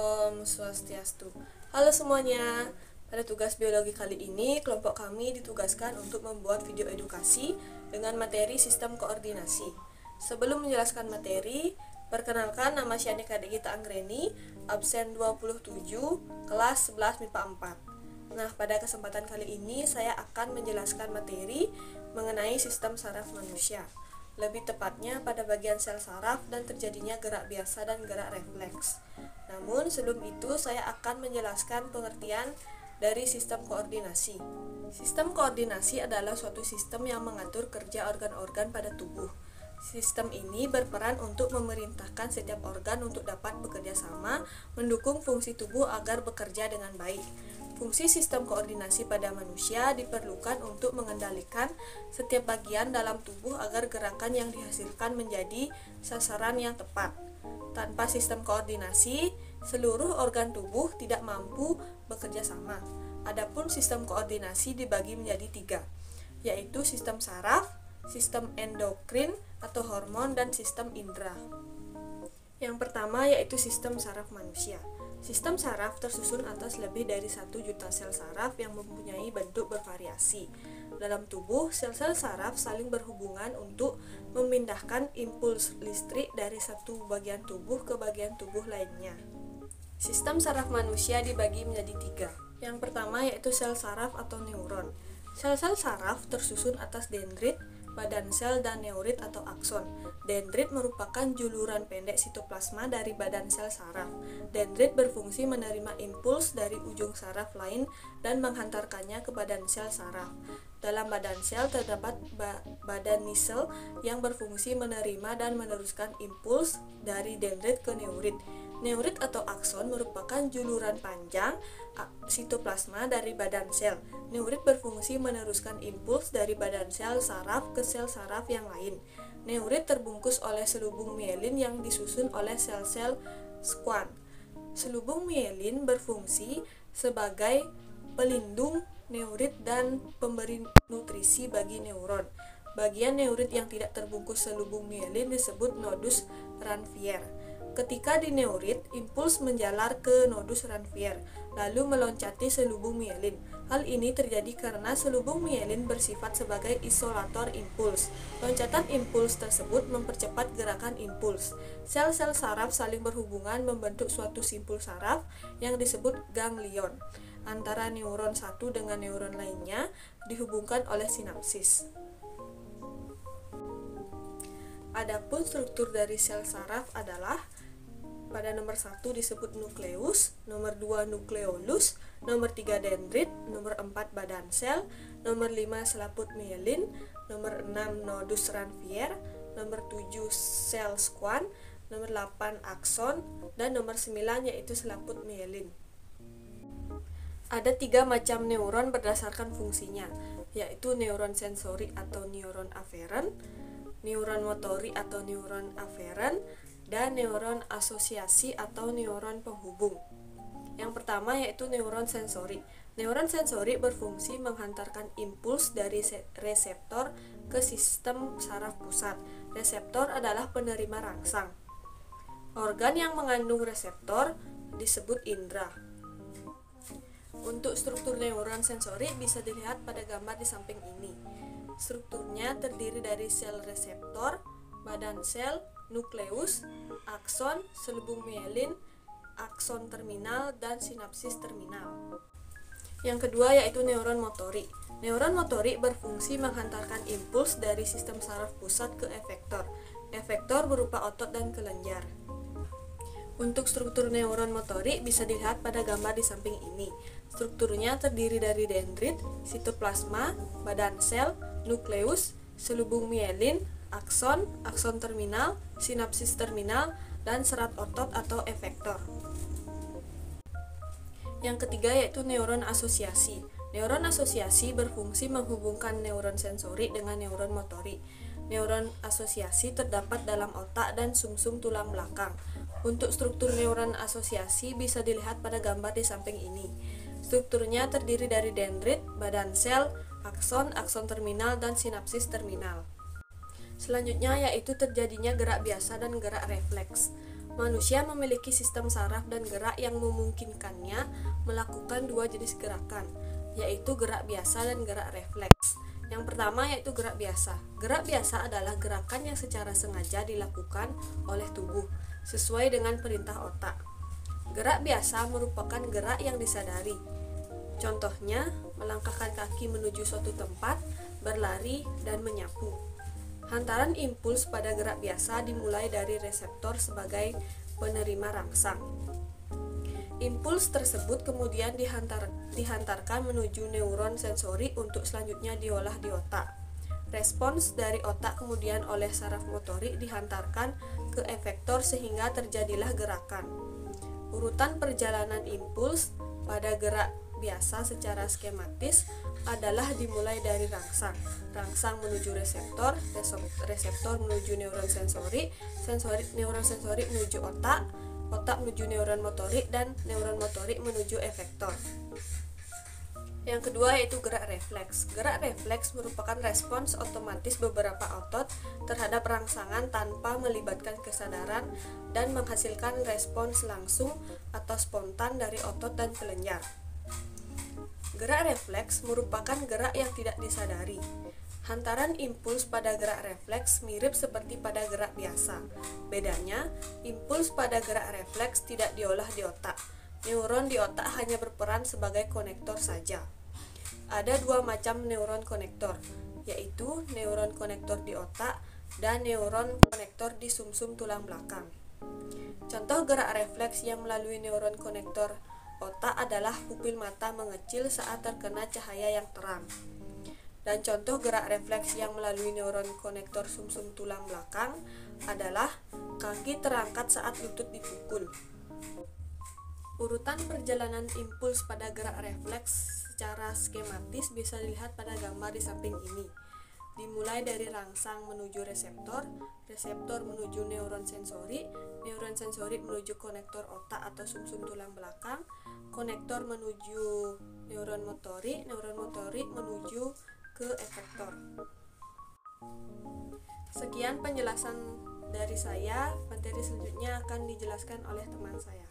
Om Swastiastu. Halo semuanya, pada tugas biologi kali ini kelompok kami ditugaskan untuk membuat video edukasi dengan materi sistem koordinasi. Sebelum menjelaskan materi, perkenalkan nama Syanika Degita Anggreni, absen 27, kelas 11 MIPA 4. Nah, pada kesempatan kali ini saya akan menjelaskan materi mengenai sistem saraf manusia. Lebih tepatnya pada bagian sel saraf dan terjadinya gerak biasa dan gerak refleks. Namun sebelum itu saya akan menjelaskan pengertian dari sistem koordinasi. Sistem koordinasi adalah suatu sistem yang mengatur kerja organ-organ pada tubuh. Sistem ini berperan untuk memerintahkan setiap organ untuk dapat bekerja sama, mendukung fungsi tubuh agar bekerja dengan baik. Fungsi sistem koordinasi pada manusia diperlukan untuk mengendalikan setiap bagian dalam tubuh agar gerakan yang dihasilkan menjadi sasaran yang tepat. Tanpa sistem koordinasi, seluruh organ tubuh tidak mampu bekerja sama. Adapun sistem koordinasi dibagi menjadi 3, yaitu sistem saraf, sistem endokrin atau hormon, dan sistem indera. Yang pertama yaitu sistem saraf manusia. Sistem saraf tersusun atas lebih dari 1 juta sel saraf yang mempunyai bentuk bervariasi. Dalam tubuh, sel-sel saraf saling berhubungan untuk memindahkan impuls listrik dari satu bagian tubuh ke bagian tubuh lainnya. Sistem saraf manusia dibagi menjadi 3. Yang pertama yaitu sel saraf atau neuron. Sel-sel saraf tersusun atas dendrit, badan sel, dan neurit atau akson. Dendrit merupakan juluran pendek sitoplasma dari badan sel saraf. Dendrit berfungsi menerima impuls dari ujung saraf lain dan menghantarkannya ke badan sel saraf. Dalam badan sel terdapat badan misel yang berfungsi menerima dan meneruskan impuls dari dendrit ke neurit. Neurit atau akson merupakan juluran panjang sitoplasma dari badan sel. Neurit berfungsi meneruskan impuls dari badan sel saraf ke sel saraf yang lain. Neurit terbungkus oleh selubung mielin yang disusun oleh sel-sel Schwann. Selubung mielin berfungsi sebagai pelindung neurit dan pemberi nutrisi bagi neuron. Bagian neurit yang tidak terbungkus selubung mielin disebut nodus Ranvier. Ketika di neurit, impuls menjalar ke nodus Ranvier, lalu meloncati selubung mielin. Hal ini terjadi karena selubung mielin bersifat sebagai isolator impuls. Loncatan impuls tersebut mempercepat gerakan impuls. Sel-sel saraf saling berhubungan membentuk suatu simpul saraf yang disebut ganglion. Antara neuron satu dengan neuron lainnya dihubungkan oleh sinapsis. Adapun struktur dari sel saraf adalah pada nomor 1 disebut nukleus, nomor 2 nukleolus, nomor 3 dendrit, nomor 4 badan sel, nomor 5 selaput mielin, nomor 6 nodus Ranvier, nomor 7 sel Schwann, nomor 8 akson, dan nomor 9 yaitu selaput mielin. Ada 3 macam neuron berdasarkan fungsinya, yaitu neuron sensori atau neuron aferen, neuron motori atau neuron aferen, dan neuron asosiasi atau neuron penghubung. Yang pertama yaitu neuron sensori. Neuron sensori berfungsi menghantarkan impuls dari reseptor ke sistem saraf pusat. Reseptor adalah penerima rangsang. Organ yang mengandung reseptor disebut indera. Untuk struktur neuron sensori bisa dilihat pada gambar di samping ini. Strukturnya terdiri dari sel reseptor, badan sel, nukleus, akson, selubung mielin, akson terminal, dan sinapsis terminal. Yang kedua yaitu neuron motori. Neuron motori berfungsi menghantarkan impuls dari sistem saraf pusat ke efektor. Efektor berupa otot dan kelenjar. Untuk struktur neuron motori bisa dilihat pada gambar di samping ini. Strukturnya terdiri dari dendrit, sitoplasma, badan sel, nukleus, selubung mielin, akson, akson terminal, sinapsis terminal, dan serat otot atau efektor. Yang ketiga yaitu neuron asosiasi. Neuron asosiasi berfungsi menghubungkan neuron sensori dengan neuron motori. Neuron asosiasi terdapat dalam otak dan sumsum tulang belakang. Untuk struktur neuron asosiasi bisa dilihat pada gambar di samping ini. Strukturnya terdiri dari dendrit, badan sel, akson, akson terminal, dan sinapsis terminal. Selanjutnya yaitu terjadinya gerak biasa dan gerak refleks. Manusia memiliki sistem saraf dan gerak yang memungkinkannya melakukan dua jenis gerakan, yaitu gerak biasa dan gerak refleks. Yang pertama yaitu gerak biasa. Gerak biasa adalah gerakan yang secara sengaja dilakukan oleh tubuh sesuai dengan perintah otak. Gerak biasa merupakan gerak yang disadari. Contohnya, melangkahkan kaki menuju suatu tempat, berlari, dan menyapu. Hantaran impuls pada gerak biasa dimulai dari reseptor sebagai penerima rangsang. Impuls tersebut kemudian dihantarkan menuju neuron sensori untuk selanjutnya diolah di otak. Respons dari otak kemudian oleh saraf motorik dihantarkan ke efektor sehingga terjadilah gerakan. Urutan perjalanan impuls pada gerak biasa secara skematis adalah dimulai dari rangsang. Rangsang menuju reseptor, reseptor menuju neuron sensori, neuron sensori menuju otak, otak menuju neuron motorik, dan neuron motorik menuju efektor. Yang kedua yaitu gerak refleks. Gerak refleks merupakan respons otomatis beberapa otot terhadap rangsangan tanpa melibatkan kesadaran dan menghasilkan respons langsung atau spontan dari otot dan kelenjar. Gerak refleks merupakan gerak yang tidak disadari. Hantaran impuls pada gerak refleks mirip seperti pada gerak biasa. Bedanya, impuls pada gerak refleks tidak diolah di otak. Neuron di otak hanya berperan sebagai konektor saja. Ada dua macam neuron konektor, yaitu neuron konektor di otak dan neuron konektor di sumsum tulang belakang. Contoh gerak refleks yang melalui neuron konektor otak adalah pupil mata mengecil saat terkena cahaya yang terang. Dan contoh gerak refleks yang melalui neuron konektor sumsum tulang belakang adalah kaki terangkat saat lutut dipukul. Urutan perjalanan impuls pada gerak refleks secara skematis bisa dilihat pada gambar di samping ini. Dimulai dari rangsang menuju reseptor, reseptor menuju neuron sensori menuju konektor otak atau sumsum tulang belakang, konektor menuju neuron motorik menuju ke efektor. Sekian penjelasan dari saya, materi selanjutnya akan dijelaskan oleh teman saya.